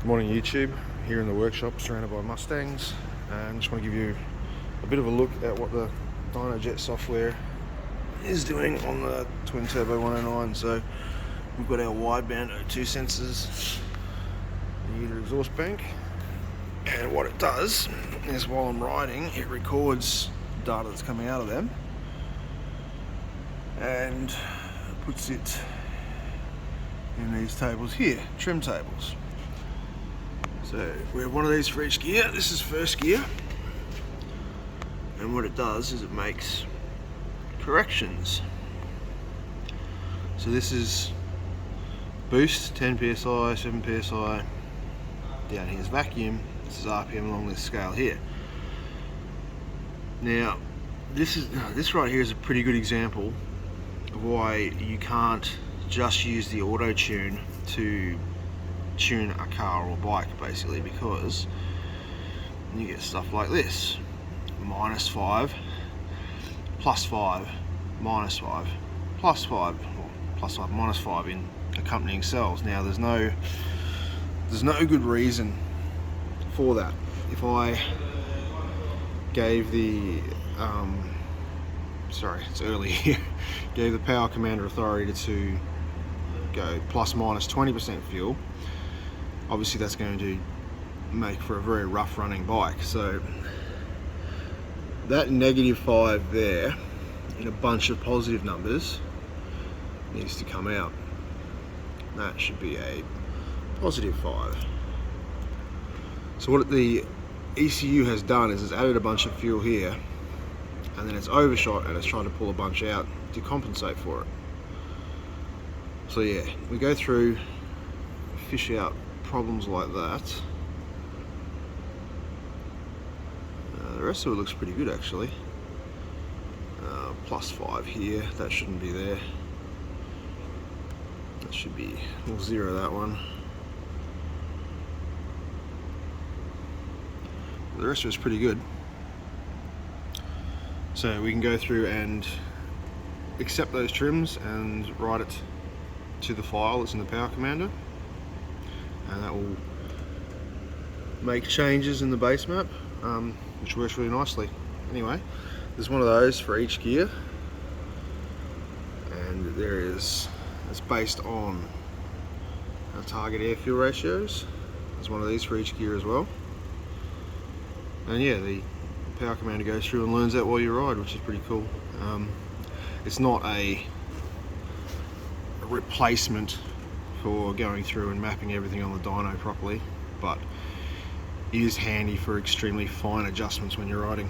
Good morning YouTube, here in the workshop surrounded by Mustangs, and just want to give you a bit of a look at what the DynoJet software is doing on the twin turbo 109. So we've got our wideband O2 sensors near the exhaust bank, and what it does is while I'm riding it records data that's coming out of them and puts it in these tables here, trim tables. So we have one of these for each gear. This is first gear, and what it does is it makes corrections. So this is boost 10 psi, 7 psi. Down here is vacuum. This is RPM along this scale here. Now this right here is a pretty good example of why you can't just use the auto tune to tune a car or bike, basically, because you get stuff like this: -5, +5, -5, +5, or +5, -5 in accompanying cells. Now there's no good reason for that. If I gave the sorry, it's early here, gave the power commander authority to go ±20% fuel, obviously that's going to make for a very rough running bike. So that -5 there in a bunch of positive numbers needs to come out. That should be a +5. So what the ECU has done is it's added a bunch of fuel here, and then it's overshot and it's trying to pull a bunch out to compensate for it. So yeah, we go through, fish out problems like that. The rest of it looks pretty good actually. +5 here, that shouldn't be there. That should be, we'll zero that one. The rest of it's pretty good. So we can go through and accept those trims and write it to the file that's in the power commander, and that will make changes in the base map, which works really nicely. Anyway, there's one of those for each gear, and it's based on our target air fuel ratios. There's one of these for each gear as well, and yeah, the power commander goes through and learns that while you ride, which is pretty cool. It's not a replacement for going through and mapping everything on the dyno properly, but it is handy for extremely fine adjustments when you're riding.